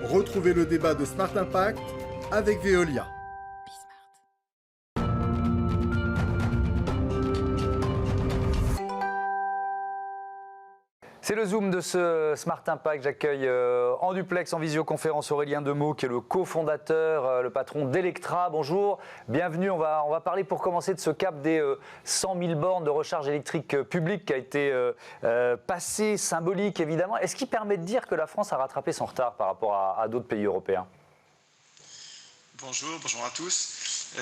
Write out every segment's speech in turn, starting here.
Retrouvez le débat de Smart Impact avec Veolia. C'est le Zoom de ce Smart Impact. J'accueille en duplex, en visioconférence, Aurélien Demeaux, qui est le cofondateur, le patron d'Electra. Bonjour, bienvenue. On va parler pour commencer de ce cap des 100 000 bornes de recharge électrique publique qui a été passé, symbolique évidemment. Est-ce qui permet de dire que la France a rattrapé son retard par rapport à d'autres pays européens ? Bonjour à tous.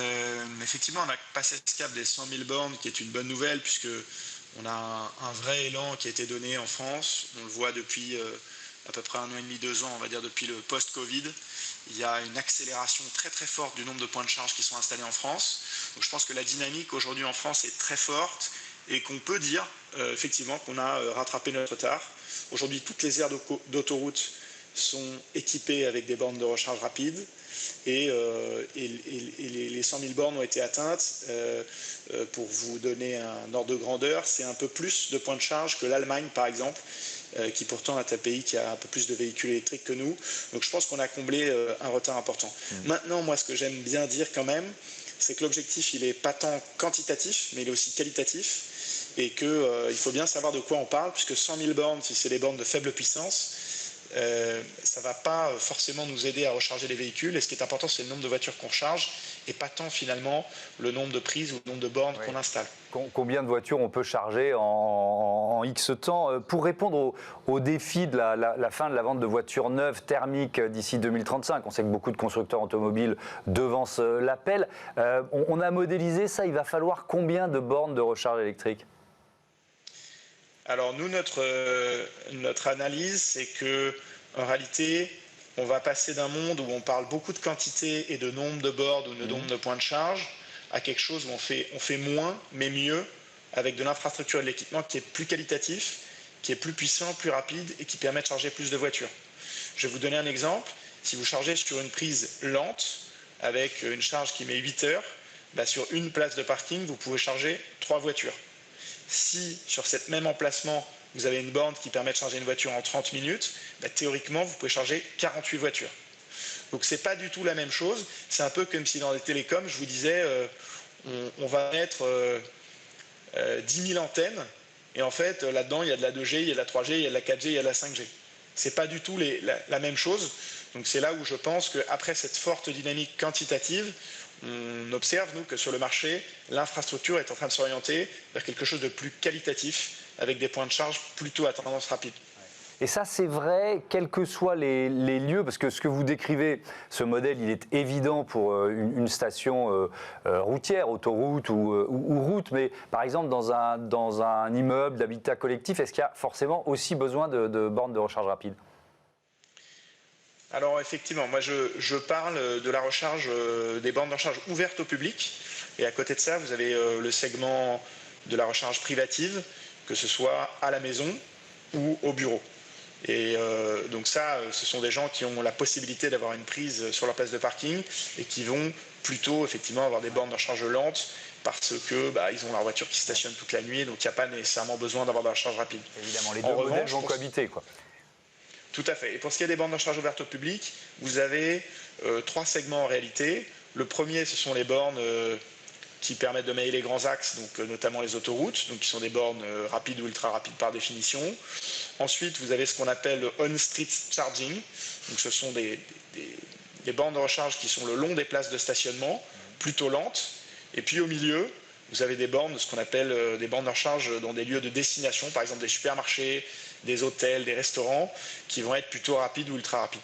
Effectivement, on a passé ce cap des 100 000 bornes, qui est une bonne nouvelle, puisque on a un vrai élan qui a été donné en France. On le voit depuis à peu près 1 an et demi, 2 ans, on va dire depuis le post-Covid. Il y a une accélération très très forte du nombre de points de charge qui sont installés en France. Donc je pense que la dynamique aujourd'hui en France est très forte et qu'on peut dire effectivement qu'on a rattrapé notre retard. Aujourd'hui, toutes les aires d'autoroute sont équipées avec des bornes de recharge rapide. Et les 100 000 bornes ont été atteintes. Pour vous donner un ordre de grandeur, c'est un peu plus de points de charge que l'Allemagne, par exemple, qui pourtant est un pays qui a un peu plus de véhicules électriques que nous. Donc je pense qu'on a comblé un retard important. Maintenant, moi, ce que j'aime bien dire quand même, c'est que l'objectif, il n'est pas tant quantitatif, mais il est aussi qualitatif. Et qu'il faut bien savoir de quoi on parle, puisque 100 000 bornes, si c'est des bornes de faible puissance, ça ne va pas forcément nous aider à recharger les véhicules. Et ce qui est important, c'est le nombre de voitures qu'on recharge et pas tant finalement le nombre de prises ou le nombre de bornes qu'on installe. Combien de voitures on peut charger en X temps? Pour répondre au défi de la fin de la vente de voitures neuves thermiques d'ici 2035, on sait que beaucoup de constructeurs automobiles devancent l'appel. On a modélisé ça, il va falloir combien de bornes de recharge électrique? Alors nous, notre analyse, c'est que en réalité, on va passer d'un monde où on parle beaucoup de quantité et de nombre de bornes ou de nombre de points de charge à quelque chose où on fait moins, mais mieux, avec de l'infrastructure et de l'équipement qui est plus qualitatif, qui est plus puissant, plus rapide et qui permet de charger plus de voitures. Je vais vous donner un exemple. Si vous chargez sur une prise lente, avec une charge qui met 8 heures, sur une place de parking, vous pouvez charger 3 voitures. Si sur cet même emplacement, vous avez une borne qui permet de charger une voiture en 30 minutes, théoriquement, vous pouvez charger 48 voitures. Donc ce n'est pas du tout la même chose. C'est un peu comme si dans les télécoms, je vous disais, on va mettre 10 000 antennes, et en fait, là-dedans, il y a de la 2G, il y a de la 3G, il y a de la 4G, il y a de la 5G. Ce n'est pas du tout la même chose. Donc c'est là où je pense qu'après cette forte dynamique quantitative, on observe, nous, que sur le marché, l'infrastructure est en train de s'orienter vers quelque chose de plus qualitatif, avec des points de charge plutôt à tendance rapide. Et ça, c'est vrai, quels que soient les lieux, parce que ce que vous décrivez, ce modèle, il est évident pour une station routière, autoroute ou route, mais par exemple, dans un immeuble d'habitat collectif, est-ce qu'il y a forcément aussi besoin de bornes de recharge rapide ? Alors effectivement, moi je parle de la recharge, des bornes de recharge ouvertes au public, et à côté de ça, vous avez le segment de la recharge privative, que ce soit à la maison ou au bureau. Et donc ça, ce sont des gens qui ont la possibilité d'avoir une prise sur leur place de parking et qui vont plutôt effectivement avoir des bornes de recharge lentes parce que ils ont leur voiture qui stationne toute la nuit, donc il n'y a pas nécessairement besoin d'avoir de la recharge rapide. Évidemment, les deux modèles vont cohabiter, quoi. Tout à fait. Et pour ce qui est des bornes de recharge ouvertes au public, vous avez 3 segments en réalité. Le premier, ce sont les bornes qui permettent de mailler les grands axes, donc notamment les autoroutes, donc qui sont des bornes rapides ou ultra rapides par définition. Ensuite, vous avez ce qu'on appelle le on-street charging. Donc ce sont des bornes de recharge qui sont le long des places de stationnement, plutôt lentes. Et puis au milieu, vous avez des bornes, ce qu'on appelle des bornes de recharge dans des lieux de destination, par exemple des supermarchés, des hôtels, des restaurants, qui vont être plutôt rapides ou ultra rapides.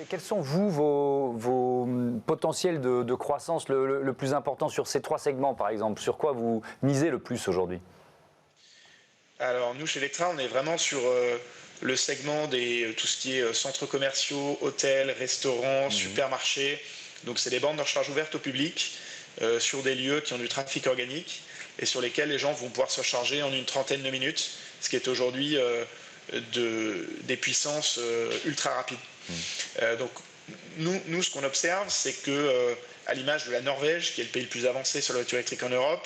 Quels sont, vos potentiels de croissance le plus important sur ces 3 segments, par exemple? Sur quoi vous misez le plus aujourd'hui? Alors, nous, chez Electra, on est vraiment sur le segment tout ce qui est centres commerciaux, hôtels, restaurants, supermarchés. Donc, c'est des bornes de recharge ouvertes au public sur des lieux qui ont du trafic organique et sur lesquels les gens vont pouvoir se charger en une trentaine de minutes, ce qui est aujourd'hui des puissances ultra rapides. Donc nous, ce qu'on observe, c'est que à l'image de la Norvège, qui est le pays le plus avancé sur la voiture électrique en Europe,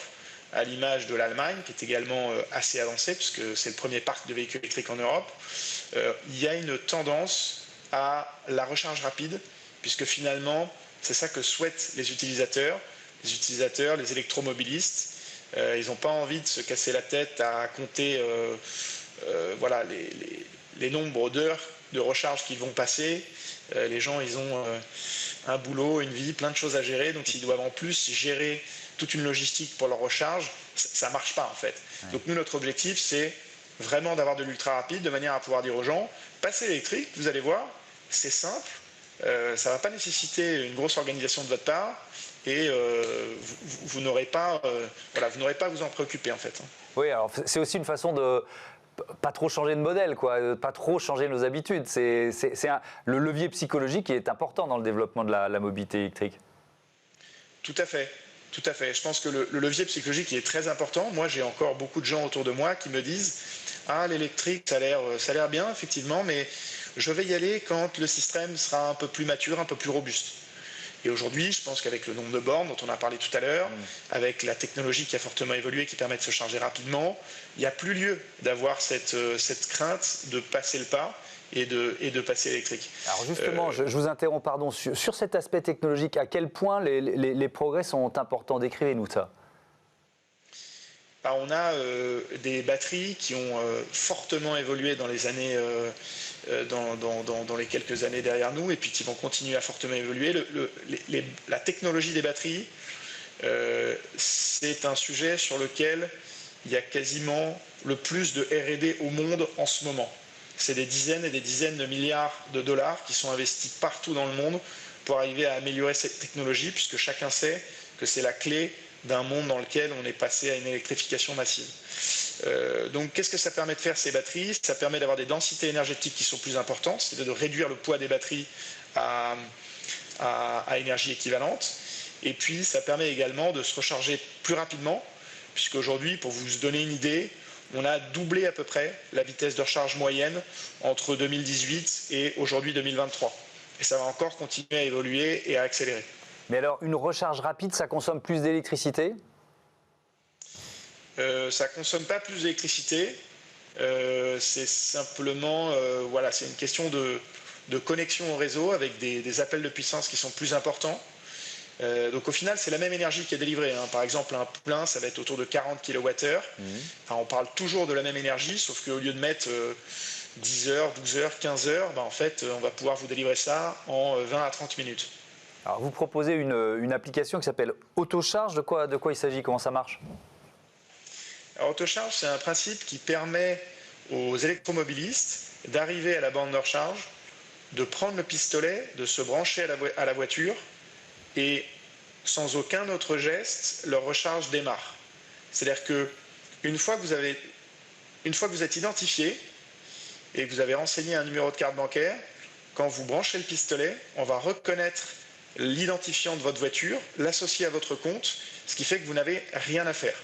à l'image de l'Allemagne, qui est également assez avancée, puisque c'est le premier parc de véhicules électriques en Europe, il y a une tendance à la recharge rapide, puisque finalement, c'est ça que souhaitent les utilisateurs, les électromobilistes. Ils n'ont pas envie de se casser la tête à compter voilà, les nombres d'heures de recharge qu'ils vont passer. Les gens, ils ont un boulot, une vie, plein de choses à gérer, donc s'ils doivent en plus gérer toute une logistique pour leur recharge, ça ne marche pas en fait. Ouais. Donc nous, notre objectif, c'est vraiment d'avoir de l'ultra rapide, de manière à pouvoir dire aux gens, passez l'électrique, vous allez voir, c'est simple, ça ne va pas nécessiter une grosse organisation de votre part, et vous n'aurez pas, voilà, vous n'aurez pas à vous en préoccuper en fait. Oui, alors c'est aussi une façon de pas trop changer de modèle, quoi, pas trop changer nos habitudes. C'est le levier psychologique qui est important dans le développement de la mobilité électrique. Tout à fait. Tout à fait. Je pense que le levier psychologique est très important. Moi, j'ai encore beaucoup de gens autour de moi qui me disent « Ah, l'électrique, ça a l'air bien, effectivement, mais je vais y aller quand le système sera un peu plus mature, un peu plus robuste. » Et aujourd'hui, je pense qu'avec le nombre de bornes dont on a parlé tout à l'heure, avec la technologie qui a fortement évolué, qui permet de se charger rapidement, il n'y a plus lieu d'avoir cette crainte de passer le pas et de passer électrique. Alors justement, je vous interromps, pardon, sur cet aspect technologique, à quel point les progrès sont importants? Décrivez-nous ça. On a des batteries qui ont fortement évolué dans les années, dans les quelques années derrière nous, et puis qui vont continuer à fortement évoluer. La technologie des batteries, c'est un sujet sur lequel il y a quasiment le plus de R&D au monde en ce moment. C'est des dizaines et des dizaines de milliards de dollars qui sont investis partout dans le monde pour arriver à améliorer cette technologie, puisque chacun sait que c'est la clé d'un monde dans lequel on est passé à une électrification massive. Donc qu'est-ce que ça permet de faire ces batteries? Ça permet d'avoir des densités énergétiques qui sont plus importantes, c'est-à-dire de réduire le poids des batteries à énergie équivalente. Et puis ça permet également de se recharger plus rapidement, puisqu'aujourd'hui, pour vous donner une idée, on a doublé à peu près la vitesse de recharge moyenne entre 2018 et aujourd'hui 2023. Et ça va encore continuer à évoluer et à accélérer. Mais alors, une recharge rapide, ça consomme plus d'électricité? Ça ne consomme pas plus d'électricité. C'est simplement, voilà, c'est une question de connexion au réseau avec des appels de puissance qui sont plus importants. Donc au final, c'est la même énergie qui est délivrée. Hein. Par exemple, un plein, ça va être autour de 40 kWh. Enfin, on parle toujours de la même énergie, sauf qu'au lieu de mettre 10 heures, 12 heures, 15 heures, en fait, on va pouvoir vous délivrer ça en 20 à 30 minutes. Alors, vous proposez une application qui s'appelle Autocharge. De quoi il s'agit? Comment ça marche? Alors, Autocharge, c'est un principe qui permet aux électromobilistes d'arriver à la borne de recharge, de prendre le pistolet, de se brancher à la voiture, et sans aucun autre geste, leur recharge démarre. C'est-à-dire qu'une fois que vous êtes identifié et que vous avez renseigné un numéro de carte bancaire, quand vous branchez le pistolet, on va reconnaître l'identifiant de votre voiture, l'associer à votre compte, ce qui fait que vous n'avez rien à faire.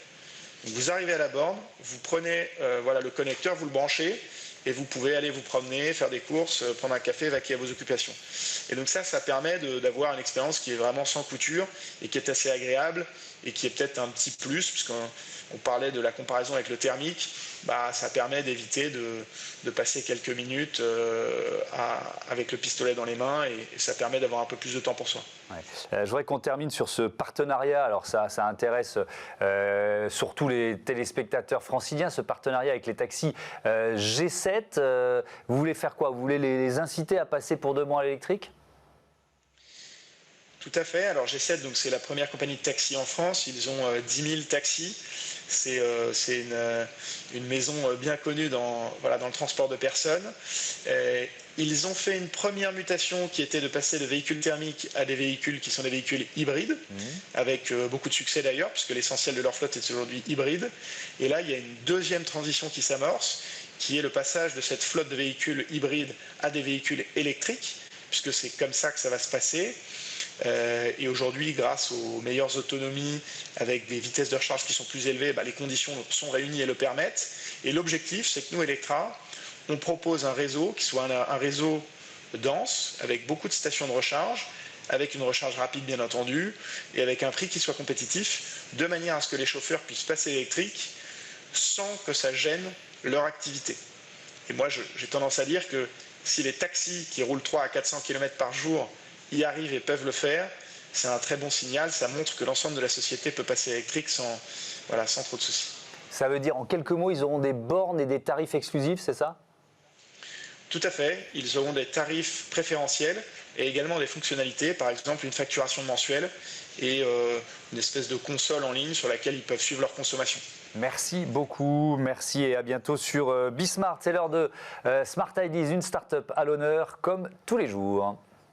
Donc vous arrivez à la borne, vous prenez voilà, le connecteur, vous le branchez, et vous pouvez aller vous promener, faire des courses, prendre un café, vaquer à vos occupations. Et donc ça permet d'avoir une expérience qui est vraiment sans couture et qui est assez agréable et qui est peut-être un petit plus, puisqu'on parlait de la comparaison avec le thermique, ça permet d'éviter de passer quelques minutes avec le pistolet dans les mains, et ça permet d'avoir un peu plus de temps pour soi. Ouais. Je voudrais qu'on termine sur ce partenariat. Alors ça intéresse surtout les téléspectateurs franciliens, ce partenariat avec les taxis G7. Vous voulez faire quoi? Vous voulez les inciter à passer pour de bon à l'électrique? Tout à fait. Alors G7, donc c'est la première compagnie de taxi en France. Ils ont 10 000 taxis. C'est une maison bien connue dans le transport de personnes. Ils ont fait une première mutation qui était de passer de véhicules thermiques à des véhicules qui sont des véhicules hybrides, avec beaucoup de succès d'ailleurs, puisque l'essentiel de leur flotte est aujourd'hui hybride. Et là, il y a une deuxième transition qui s'amorce, qui est le passage de cette flotte de véhicules hybrides à des véhicules électriques, puisque c'est comme ça que ça va se passer. Et aujourd'hui, grâce aux meilleures autonomies, avec des vitesses de recharge qui sont plus élevées, les conditions sont réunies et le permettent. Et l'objectif, c'est que nous, Electra, on propose un réseau qui soit un réseau dense, avec beaucoup de stations de recharge, avec une recharge rapide bien entendu, et avec un prix qui soit compétitif, de manière à ce que les chauffeurs puissent passer électrique sans que ça gêne leur activité. Et moi, j'ai tendance à dire que si les taxis qui roulent 300 à 400 km par jour y arrivent et peuvent le faire, c'est un très bon signal. Ça montre que l'ensemble de la société peut passer électrique sans trop de soucis. Ça veut dire, en quelques mots, ils auront des bornes et des tarifs exclusifs, c'est ça? Tout à fait. Ils auront des tarifs préférentiels et également des fonctionnalités, par exemple une facturation mensuelle et une espèce de console en ligne sur laquelle ils peuvent suivre leur consommation. Merci beaucoup, merci et à bientôt sur Bismart. C'est l'heure de Smart Ideas, une start-up à l'honneur comme tous les jours.